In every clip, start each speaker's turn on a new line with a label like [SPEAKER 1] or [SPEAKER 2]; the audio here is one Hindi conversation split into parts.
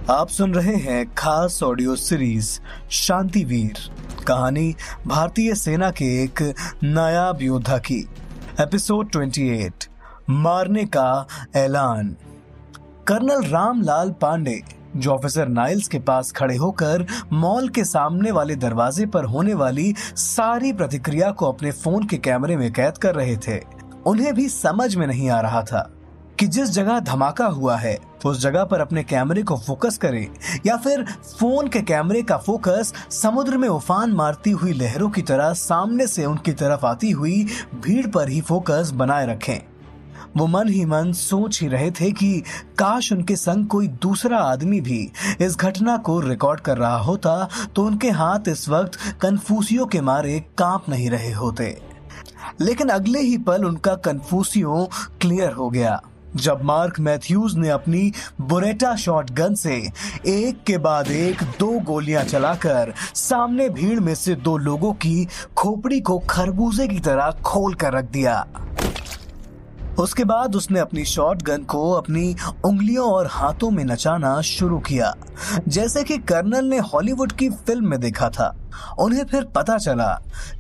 [SPEAKER 1] आप सुन रहे हैं खास ऑडियो सीरीज शांतिवीर, कहानी भारतीय सेना के एक नायाब योद्धा की। एपिसोड 28, मारने का ऐलान। कर्नल रामलाल पांडे, जो ऑफिसर नाइल्स के पास खड़े होकर मॉल के सामने वाले दरवाजे पर होने वाली सारी प्रतिक्रिया को अपने फोन के कैमरे में कैद कर रहे थे, उन्हें भी समझ में नहीं आ रहा था कि जिस जगह धमाका हुआ है उस जगह पर अपने कैमरे को फोकस करें या फिर फोन के कैमरे का फोकस समुद्र में उफान मारती हुई लहरों की तरह सामने से उनकी तरफ आती हुई भीड़ पर ही फोकस बनाए रखें। वो मन ही मन सोच ही रहे थे कि काश उनके संग कोई दूसरा आदमी भी इस घटना को रिकॉर्ड कर रहा होता तो उनके हाथ इस वक्त कन्फ्यूसियों के मारे कांप नहीं रहे होते। लेकिन अगले ही पल उनका कन्फ्यूसियों क्लियर हो गया जब मार्क मैथ्यूज ने अपनी बोरेटा शॉटगन से एक के बाद एक 2 गोलियां चलाकर सामने भीड़ में से 2 लोगों की खोपड़ी को खरबूजे की तरह खोल कर रख दिया। उसके बाद उसने अपनी शॉटगन को अपनी उंगलियों और हाथों में नचाना शुरू किया, जैसे कि कर्नल ने हॉलीवुड की फिल्म में देखा था। उन्हें फिर पता चला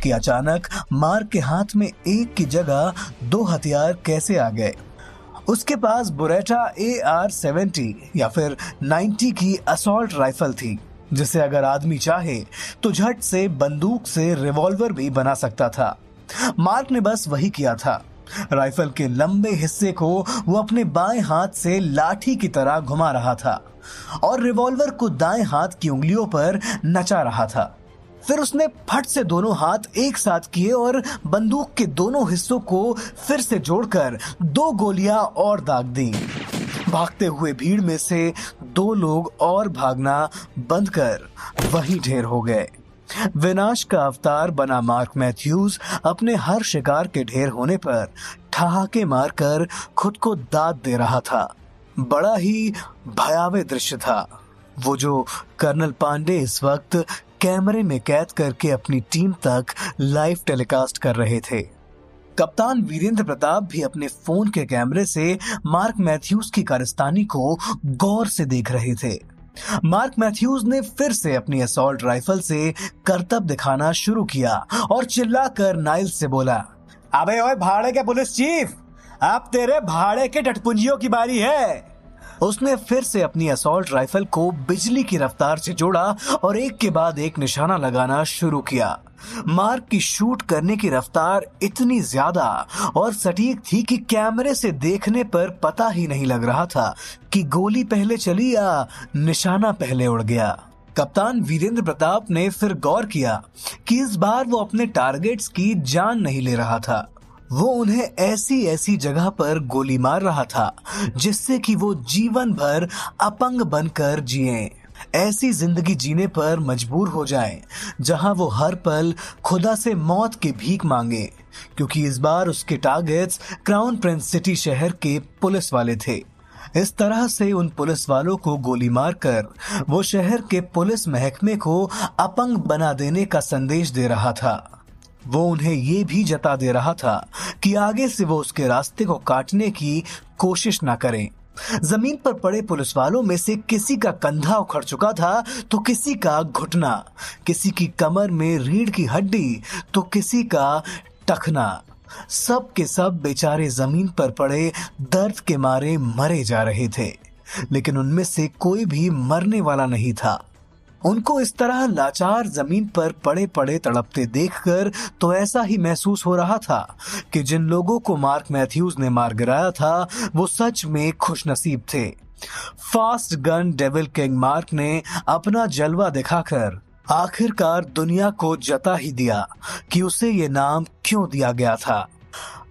[SPEAKER 1] कि अचानक मार्क के हाथ में एक की जगह 2 हथियार कैसे आ गए। उसके पास बोरेटा AR-70 या फिर 90 की असॉल्ट राइफल थी, जिसे अगर आदमी चाहे तो झट से बंदूक से रिवॉल्वर भी बना सकता था। मार्क ने बस वही किया था। राइफल के लंबे हिस्से को वो अपने बाएं हाथ से लाठी की तरह घुमा रहा था और रिवॉल्वर को दाएं हाथ की उंगलियों पर नचा रहा था। फिर उसने फट से दोनों हाथ एक साथ किए और बंदूक के दोनों हिस्सों को फिर से जोड़कर 2 गोलियां और दाग दी। भागते हुए भीड़ में से 2 लोग और भागना बंद कर वहीं ढेर हो गए। विनाश का अवतार बना मार्क मैथ्यूज अपने हर शिकार के ढेर होने पर ठहाके मारकर खुद को दाद दे रहा था। बड़ा ही भयावह दृश्य था वो जो कर्नल पांडे इस वक्त कैमरे में कैद करके अपनी टीम तक लाइव टेलीकास्ट कर रहे थे। कप्तान वीरेंद्र प्रताप भी अपने फोन के कैमरे से मार्क मैथ्यूज की कारस्तानी को गौर से देख रहे थे। मार्क मैथ्यूज ने फिर से अपनी असॉल्ट राइफल से करतब दिखाना शुरू किया और चिल्लाकर नाइल्स से बोला, अबे ओए भाड़े के पुलिस चीफ, अब तेरे भाड़े के टटपुंजियों की बारी है। उसने फिर से अपनी असॉल्ट राइफल को बिजली की रफ्तार से जोड़ा और एक के बाद एक निशाना लगाना शुरू किया। मार्क की शूट करने की रफ्तार इतनी ज्यादा और सटीक थी कि कैमरे से देखने पर पता ही नहीं लग रहा था कि गोली पहले चली या निशाना पहले उड़ गया। कप्तान वीरेंद्र प्रताप ने फिर गौर किया कि इस बार वो अपने टारगेट्स की जान नहीं ले रहा था। वो उन्हें ऐसी ऐसी जगह पर गोली मार रहा था जिससे कि वो जीवन भर अपंग बनकर जिए, ऐसी जिंदगी जीने पर मजबूर हो जाएं जहां वो हर पल खुदा से मौत की भीख मांगे, क्योंकि इस बार उसके टारगेट्स क्राउन प्रिंस सिटी शहर के पुलिस वाले थे। इस तरह से उन पुलिस वालों को गोली मारकर वो शहर के पुलिस महकमे को अपंग बना देने का संदेश दे रहा था। वो उन्हें ये भी जता दे रहा था कि आगे से वो उसके रास्ते को काटने की कोशिश ना करें। जमीन पर पड़े पुलिस वालों में से किसी का कंधा उखड़ चुका था तो किसी का घुटना, किसी की कमर में रीढ़ की हड्डी तो किसी का टखना। सब के सब बेचारे जमीन पर पड़े दर्द के मारे मरे जा रहे थे, लेकिन उनमें से कोई भी मरने वाला नहीं था। उनको इस तरह लाचार जमीन पर पड़े पड़े तड़पते देखकर तो ऐसा ही महसूस हो रहा था कि जिन लोगों को मार्क मैथ्यूज ने मार गिराया था वो सच में खुशनसीब थे। Fast gun devil king mark ने अपना जलवा दिखाकर आखिरकार दुनिया को जता ही दिया कि उसे ये नाम क्यों दिया गया था।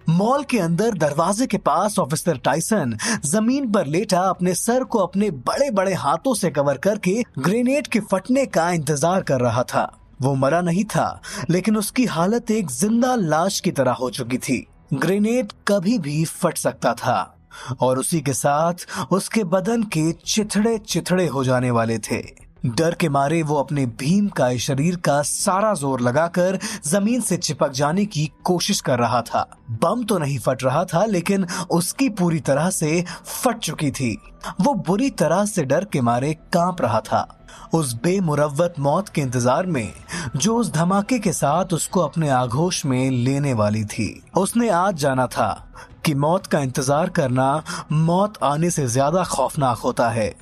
[SPEAKER 1] मॉल के अंदर दरवाजे के पास ऑफिसर टाइसन जमीन पर लेटा अपने सर को अपने बड़े बड़े हाथों से कवर करके ग्रेनेड के फटने का इंतजार कर रहा था। वो मरा नहीं था, लेकिन उसकी हालत एक जिंदा लाश की तरह हो चुकी थी। ग्रेनेड कभी भी फट सकता था और उसी के साथ उसके बदन के चिथड़े चिथड़े हो जाने वाले थे। डर के मारे वो अपने भीमकाय शरीर का सारा जोर लगाकर जमीन से चिपक जाने की कोशिश कर रहा था। बम तो नहीं फट रहा था, लेकिन उसकी पूरी तरह से फट चुकी थी। वो बुरी तरह से डर के मारे कांप रहा था, उस बेमुरव्वत मौत के इंतजार में जो उस धमाके के साथ उसको अपने आगोश में लेने वाली थी। उसने आज जाना था कि मौत का इंतजार करना मौत आने से ज्यादा खौफनाक होता है।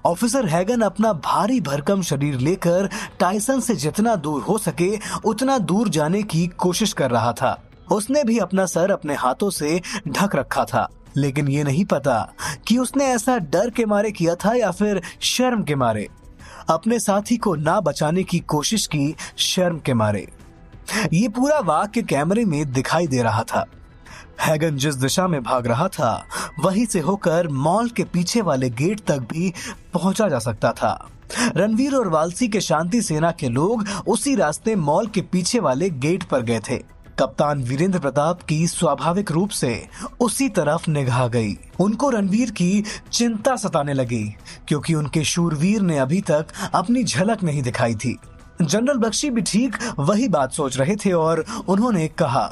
[SPEAKER 1] ऑफिसर हैगन अपना भारी भरकम शरीर लेकर टायसन से जितना दूर हो सके उतना दूर जाने की कोशिश कर रहा था। उसने भी अपना सर अपने हाथों से ढक रखा था, लेकिन ये नहीं पता कि उसने ऐसा डर के मारे किया था या फिर शर्म के मारे। अपने साथी को ना बचाने की कोशिश की शर्म के मारे। ये पूरा वाक्य कैमरे में दिखाई दे रहा था। हैगन जिस दिशा में भाग रहा था वहीं से होकर मॉल के पीछे वाले गेट तक भी पहुंचा जा सकता था। रणवीर और वालसी के शांति सेना के लोग उसी रास्ते मॉल के पीछे वाले गेट पर गए थे। कप्तान वीरेंद्र प्रताप की स्वाभाविक रूप से उसी तरफ निगाह गई। उनको रणवीर की चिंता सताने लगी, क्योंकि उनके शूरवीर ने अभी तक अपनी झलक नहीं दिखाई थी। जनरल बख्शी भी ठीक वही बात सोच रहे थे और उन्होंने कहा,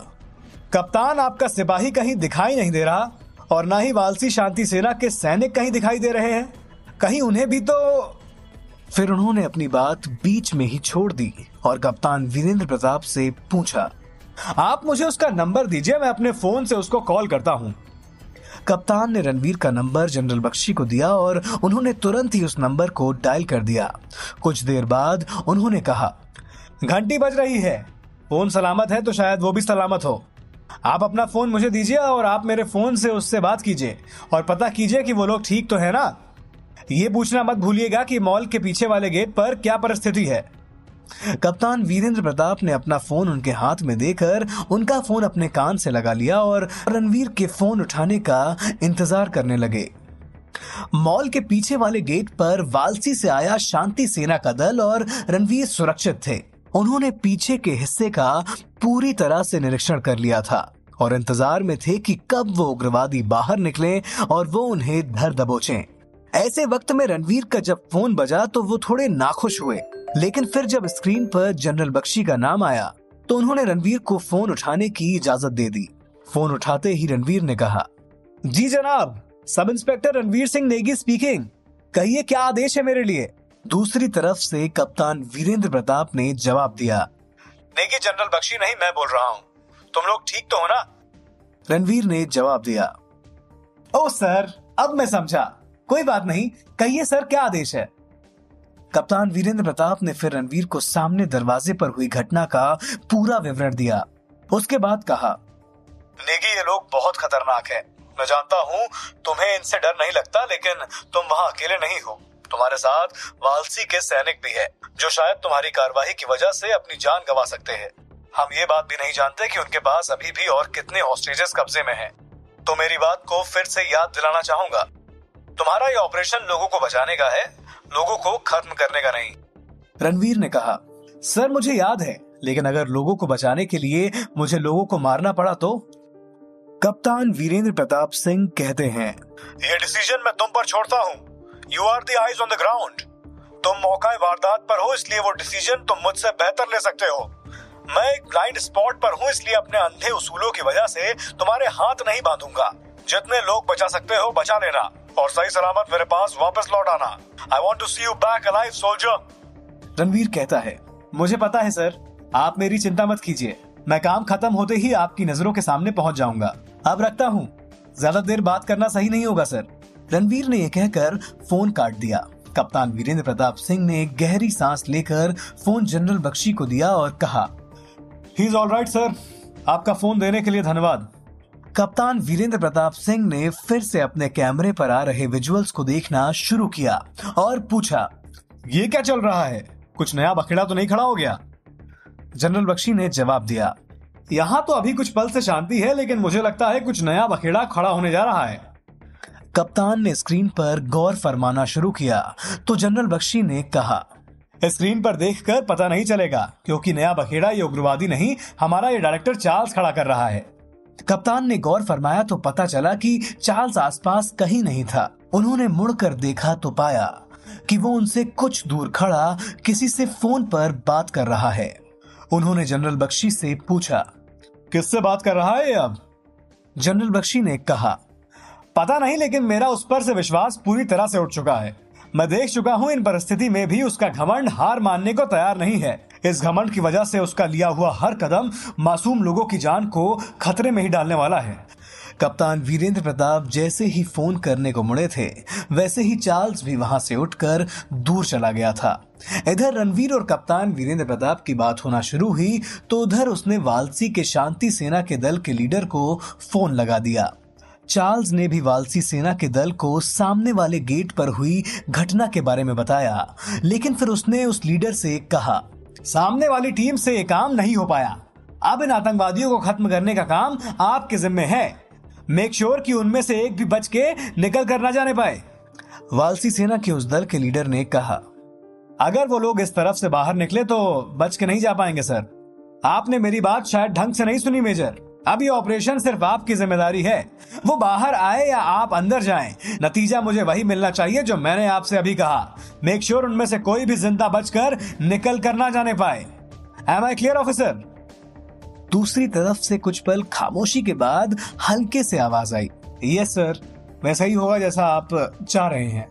[SPEAKER 1] कप्तान, आपका सिपाही कहीं दिखाई नहीं दे रहा और ना ही वालसी शांति सेना के सैनिक कहीं दिखाई दे रहे हैं। कहीं उन्हें भी तो। फिर उन्होंने अपनी बात बीच में ही छोड़ दी और कप्तान वीरेंद्र प्रताप से पूछा, आप मुझे उसका नंबर दीजिए, मैं अपने फोन से उसको कॉल करता हूँ। कप्तान ने रणवीर का नंबर जनरल बख्शी को दिया और उन्होंने तुरंत ही उस नंबर को डायल कर दिया। कुछ देर बाद उन्होंने कहा, घंटी बज रही है, फोन सलामत है तो शायद वो भी सलामत हो। आप अपना फोन मुझे दीजिए और आप मेरे फोन से उससे बात कीजिए और पता कीजिए कि वो लोग ठीक तो है ना। ये पूछना मत भूलिएगा कि मॉल के पीछे वाले गेट पर क्या परिस्थिति है। कप्तान वीरेंद्र प्रताप ने अपना फोन उनके हाथ में देकर उनका फोन अपने कान से लगा लिया और रणवीर के फोन उठाने का इंतजार करने लगे। मॉल के पीछे वाले गेट पर वालसी से आया शांति सेना का दल और रणवीर सुरक्षित थे। उन्होंने पीछे के हिस्से का पूरी तरह से निरीक्षण कर लिया था और इंतजार में थे कि कब वो उग्रवादी बाहर निकले और वो उन्हें धर दबोचें। ऐसे वक्त में रणवीर का जब फोन बजा तो वो थोड़े नाखुश हुए, लेकिन फिर जब स्क्रीन पर जनरल बख्शी का नाम आया तो उन्होंने रणवीर को फोन उठाने की इजाजत दे दी। फोन उठाते ही रणवीर ने कहा, जी जनाब, sub inspector Ranveer Singh Negi speaking. कहिए क्या आदेश है मेरे लिए। दूसरी तरफ से कप्तान वीरेंद्र प्रताप ने जवाब दिया, नेगी जनरल बख्शी नहीं, मैं बोल रहा हूँ। तुम लोग ठीक तो हो ना? रणवीर ने जवाब दिया, ओ सर, अब मैं समझा, कोई बात नहीं, कहिए सर क्या आदेश है। कप्तान वीरेंद्र प्रताप ने फिर रणवीर को सामने दरवाजे पर हुई घटना का पूरा विवरण दिया। उसके बाद कहा, नेगी ये लोग बहुत खतरनाक है। मैं जानता हूँ तुम्हें इनसे डर नहीं लगता, लेकिन तुम वहाँ अकेले नहीं हो। तुम्हारे साथ वालसी के सैनिक भी है जो शायद तुम्हारी कार्रवाई की वजह से अपनी जान गंवा सकते हैं। हम ये बात भी नहीं जानते कि उनके पास अभी भी और कितने हॉस्टेजेस कब्जे में हैं। तो मेरी बात को फिर से याद दिलाना चाहूंगा, तुम्हारा ये ऑपरेशन लोगों को बचाने का है, लोगों को खत्म करने का नहीं। रणवीर ने कहा, सर मुझे याद है, लेकिन अगर लोगों को बचाने के लिए मुझे लोगों को मारना पड़ा तो? कप्तान वीरेंद्र प्रताप सिंह कहते हैं, ये डिसीजन मैं तुम पर छोड़ता हूँ। You are the eyes on the ground. तुम मौका वारदात पर हो, इसलिए वो डिसीजन तुम मुझसे बेहतर ले सकते हो। मैं एक ब्लाइंड स्पॉट पर हूँ, इसलिए अपने अंधे उसूलों की वजह से तुम्हारे हाथ नहीं बांधूंगा। जितने लोग बचा सकते हो बचा लेना और सही सलामत मेरे पास वापस लौट आना। I want to see you back alive soldier. Ranveer कहता है, मुझे पता है सर, आप मेरी चिंता मत कीजिए, मैं काम खत्म होते ही आपकी नजरों के सामने पहुंच जाऊंगा। अब रखता हूँ, ज्यादा देर बात करना सही नहीं होगा सर। रणवीर ने यह कहकर फोन काट दिया। कप्तान वीरेंद्र प्रताप सिंह ने गहरी सांस लेकर फोन जनरल बख्शी को दिया और कहा, he is all right sir, आपका फोन देने के लिए धन्यवाद। कप्तान वीरेंद्र प्रताप सिंह ने फिर से अपने कैमरे पर आ रहे विजुअल्स को देखना शुरू किया और पूछा, ये क्या चल रहा है, कुछ नया बखेड़ा तो नहीं खड़ा हो गया? जनरल बख्शी ने जवाब दिया, यहाँ तो अभी कुछ पल से शांति है, लेकिन मुझे लगता है कुछ नया बखेड़ा खड़ा होने जा रहा है। कप्तान ने स्क्रीन पर गौर फरमाना शुरू किया तो जनरल बख्शी ने कहा, स्क्रीन पर देखकर पता नहीं चलेगा, क्योंकि नया बखेड़ा ये उग्रवादी नहीं, हमारा ये डायरेक्टर चार्ल्स खड़ा कर रहा है। कप्तान ने गौर फरमाया तो पता चला कि चार्ल्स आसपास कहीं नहीं था। उन्होंने मुड़कर देखा तो पाया कि वो उनसे कुछ दूर खड़ा किसी से फोन पर बात कर रहा है। उन्होंने जनरल बख्शी से पूछा, किससे बात कर रहा है ये अब? जनरल बख्शी ने कहा, पता नहीं, लेकिन मेरा उस पर से विश्वास पूरी तरह से उठ चुका है। मैं देख चुका हूं इन परिस्थिति में भी उसका घमंड हार मानने को तैयार नहीं है। इस घमंड की वजह से उसका लिया हुआ हर कदम मासूम लोगों की जान को खतरे में ही डालने वाला है। कप्तान वीरेंद्र प्रताप जैसे ही फोन करने को मुड़े थे, वैसे ही चार्ल्स भी वहां से उठकर दूर चला गया था। इधर रणवीर और कप्तान वीरेंद्र प्रताप की बात होना शुरू हुई तो उधर उसने वालसी के शांति सेना के दल के लीडर को फोन लगा दिया। चार्ल्स ने भी वालसी सेना के दल को सामने वाले गेट पर हुई घटना के बारे में बताया, लेकिन फिर उसने उस लीडर से कहा, सामने वाली टीम से ये काम नहीं हो पाया। अब इन आतंकवादियों को खत्म करने का काम आपके जिम्मे है। मेक श्योर कि उनमें से एक भी बच के निकल कर ना जाने पाए। वालसी सेना के उस दल के लीडर ने कहा, अगर वो लोग इस तरफ से बाहर निकले तो बच के नहीं जा पाएंगे सर। आपने मेरी बात शायद ढंग से नहीं सुनी मेजर। अब ये ऑपरेशन सिर्फ आपकी जिम्मेदारी है। वो बाहर आए या आप अंदर जाएं, नतीजा मुझे वही मिलना चाहिए जो मैंने आपसे अभी कहा। मेक श्योर उनमें से कोई भी जिंदा बचकर निकल कर ना जाने पाए। Am I clear officer? दूसरी तरफ से कुछ पल खामोशी के बाद हल्के से आवाज आई, यस सर, वैसा ही होगा जैसा आप चाह रहे हैं।